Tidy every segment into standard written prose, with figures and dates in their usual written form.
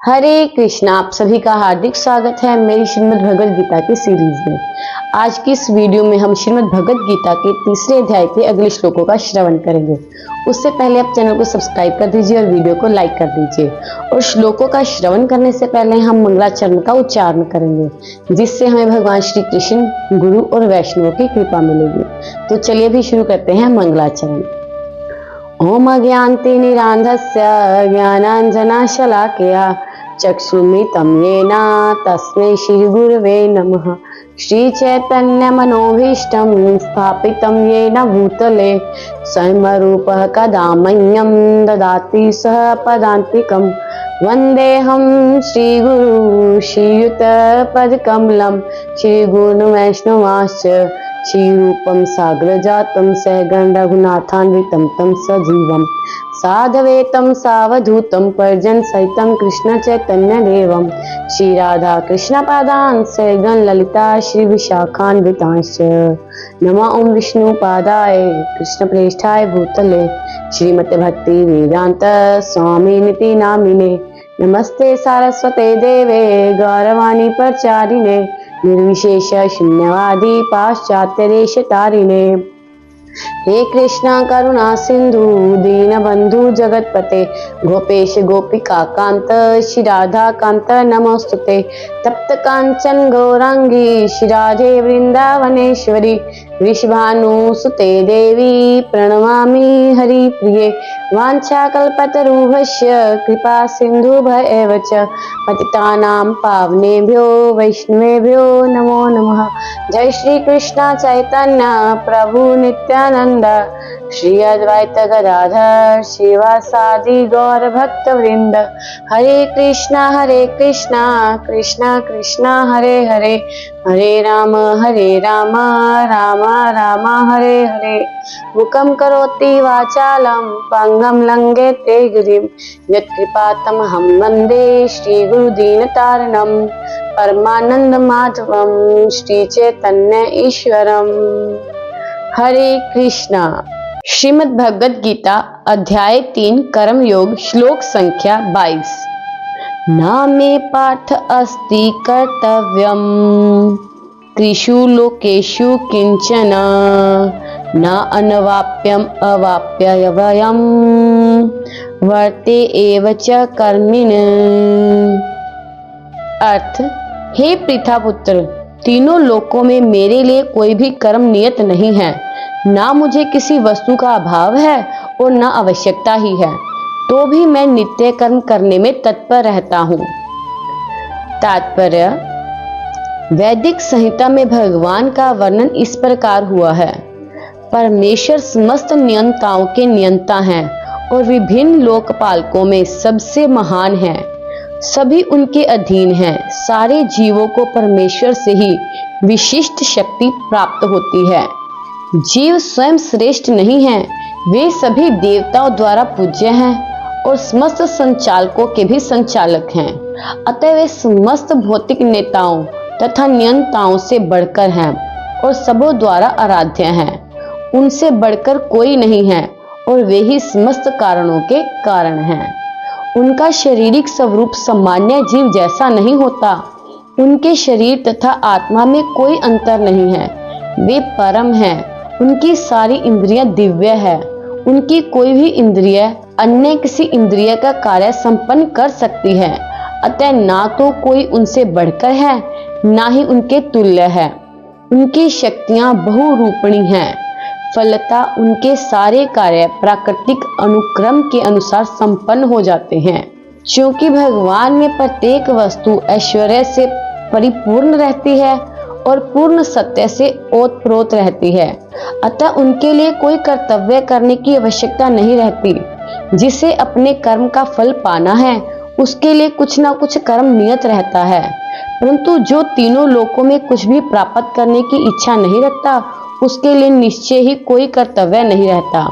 हरे कृष्णा। आप सभी का हार्दिक स्वागत है मेरी श्रीमद् भगवद गीता की सीरीज में। आज की इस वीडियो में हम श्रीमद् भगवद गीता के तीसरे अध्याय के अगले श्लोकों का श्रवण करेंगे। उससे पहले आप चैनल को सब्सक्राइब कर दीजिए और वीडियो को लाइक कर दीजिए। और श्लोकों का श्रवण करने से पहले हम मंगलाचरण का उच्चारण करेंगे, जिससे हमें भगवान श्री कृष्ण, गुरु और वैष्णवों की कृपा मिलेगी। तो चलिए अभी शुरू करते हैं मंगलाचरण। ओम अज्ञानतिमिरान्धस्य ज्ञानाञ्जनशलाकया चक्षुरुन्मिलितं येन तस्मै श्रीगुरवे नमः। श्रीचैतन्यमनोभीष्टं स्थापितं येन भूतले स्वयं रूपः कदा मह्यं ददाति सः पदान्तिकं। वन्देऽहं श्रीगुरु श्रीयुतपदकमलं श्रीगुरुन् वैष्णवांश्च श्रीरूपं साग्रजातं सहगण रघुनाथान्वितं तं सजीवं साधवेतं सावधूतं पर्जन सहितं कृष्ण चैतन्य देवं श्रीराधा कृष्ण पादान् सहगण ललिता श्री विशाखान्वितांश्च। नमः ओं विष्णुपादाय कृष्ण प्रेष्ठाय भूतले श्रीमते भक्ति वेदांत स्वामिनिति नामिने। नमस्ते सारस्वते देवे गौरवाणी प्रचारिणे निर्विशेष शून्यवादी पाश्चात्य देश तारिणे। हे कृष्णा करुणा सिंधु दीनबंधु जगतपते गोपेश गोपिका कांत श्री राधा कांत नमोस्तुते। तप्त कांचन गौरांगी श्री राधे वृंदावनेश्वरी वृषभानुसुते देवी प्रणमामि हरिप्रिये। वाञ्छाकल्पतरुभ्यश्च कृपा सिन्धुभ्येव च पतितानां पावनेभ्यो वैष्णवेभ्यो नमो नमः। जय श्री कृष्ण चैतन्य प्रभु नित्यानंद श्री अद्वैत गदाधर श्रीवासादि गौर भक्त वृंद। हरे कृष्णा कृष्णा कृष्णा हरे हरे हरे राम राम राम हरे हरे। मुखं करोति वाचालं पंगं लंघयते गिरिं यत्कृपातमहं वन्दे श्रीगुरुदीनतारिणं परमानन्दमाधवं श्रीचैतन्य ईश्वरम्। हरे कृष्णा। श्रीमद् भगवद गीता अध्याय 3 कर्मयोग श्लोक संख्या 22। न मे पार्थ अस्ति कर्तव्यम् त्रिषु लोकेषु किंचन न अनवाप्यम अवाप्यव्ययम् वर्ते एव च कर्मिण। अर्थ, हे पृथापुत्र, तीनों लोकों में मेरे लिए कोई भी कर्म नियत नहीं है। ना मुझे किसी वस्तु का अभाव है और न आवश्यकता ही है, तो भी मैं नित्य कर्म करने में तत्पर रहता हूँ। तात्पर्य, वैदिक संहिता में भगवान का वर्णन इस प्रकार हुआ है। परमेश्वर समस्त नियंताओं के नियंता हैं और विभिन्न लोकपालकों में सबसे महान हैं। सभी उनके अधीन हैं। सारे जीवों को परमेश्वर से ही विशिष्ट शक्ति प्राप्त होती है। जीव स्वयं श्रेष्ठ नहीं हैं, वे सभी देवताओं द्वारा पूज्य हैं और समस्त संचालकों के भी संचालक हैं। अतः वे समस्त भौतिक नेताओं तथा नियंताओं से बढ़कर हैं और सबों द्वारा आराध्य हैं। उनसे बढ़कर कोई नहीं है और वे ही समस्त कारणों के कारण हैं। उनका शारीरिक स्वरूप सामान्य जीव जैसा नहीं होता। उनके शरीर तथा आत्मा में कोई अंतर नहीं है। वे परम हैं। उनकी सारी इंद्रियां दिव्य है। उनकी कोई भी इंद्रिय अन्य किसी इंद्रिय का कार्य संपन्न कर सकती है। अतः ना तो कोई उनसे बढ़कर है, ना ही उनके तुल्य है। उनकी शक्तियां बहुरूपणी हैं। फलतः उनके सारे कार्य प्राकृतिक अनुक्रम के अनुसार संपन्न हो जाते हैं। क्योंकि भगवान में प्रत्येक वस्तु ऐश्वर्य से परिपूर्ण रहती है और पूर्ण सत्य से ओतप्रोत रहती है, अतः उनके लिए कोई कर्तव्य करने की आवश्यकता नहीं रहती। जिसे अपने कर्म का फल पाना है, उसके लिए कुछ ना कुछ कर्म नियत रहता है। परंतु जो तीनों लोकों में कुछ भी प्राप्त करने की इच्छा नहीं रखता, उसके लिए निश्चय ही कोई कर्तव्य नहीं रहता।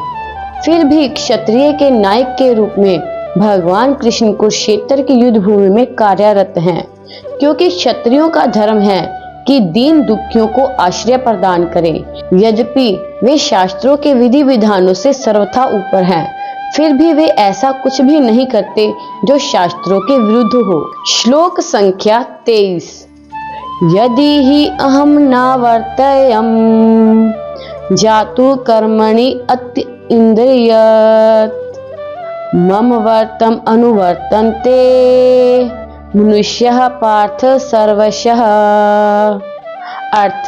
फिर भी क्षत्रिय के नायक के रूप में भगवान कृष्ण कुरुक्षेत्र की युद्ध भूमि में कार्यरत हैं, क्योंकि क्षत्रियों का धर्म है कि दीन दुखियों को आश्रय प्रदान करें। यद्यपि वे शास्त्रों के विधि विधानों से सर्वथा ऊपर हैं, फिर भी वे ऐसा कुछ भी नहीं करते जो शास्त्रों के विरुद्ध हो। श्लोक संख्या 23। यदि हि अहम न वर्तयम जातु कर्मणि अत्य इंद्रियत मम वर्तम अनुवर्तन्ते मनुष्यः पार्थ सर्वशः। अर्थ,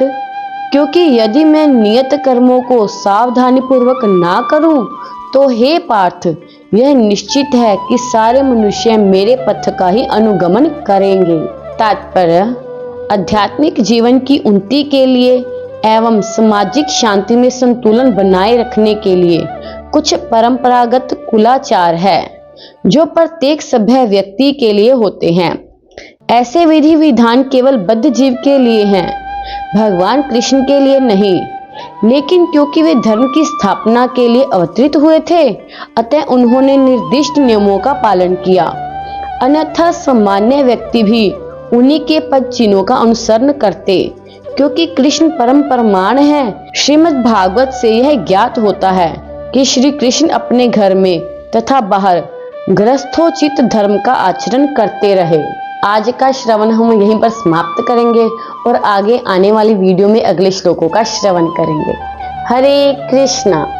क्योंकि यदि मैं नियत कर्मों को सावधानी पूर्वक ना करूं तो हे पार्थ, यह निश्चित है कि सारे मनुष्य मेरे पथ का ही अनुगमन करेंगे। तात्पर्य, आध्यात्मिक जीवन की उन्नति के लिए एवं सामाजिक शांति में संतुलन बनाए रखने के लिए कुछ परंपरागत कुलाचार है जो प्रत्येक सभ्य व्यक्ति के लिए होते हैं। ऐसे विधि विधान केवल बद्ध जीव के लिए हैं, भगवान कृष्ण के लिए नहीं। लेकिन क्योंकि वे धर्म की स्थापना के लिए अवतरित हुए थे, अतः उन्होंने निर्दिष्ट नियमों का पालन किया। अन्यथा सामान्य व्यक्ति भी उन्हीं के पद चिन्हों का अनुसरण करते, क्योंकि कृष्ण परम प्रमाण है। श्रीमद् भागवत से यह ज्ञात होता है कि श्री कृष्ण अपने घर में तथा बाहर गृहस्थोचित धर्म का आचरण करते रहे। आज का श्रवण हम यहीं पर समाप्त करेंगे और आगे आने वाली वीडियो में अगले श्लोकों का श्रवण करेंगे। हरे कृष्णा।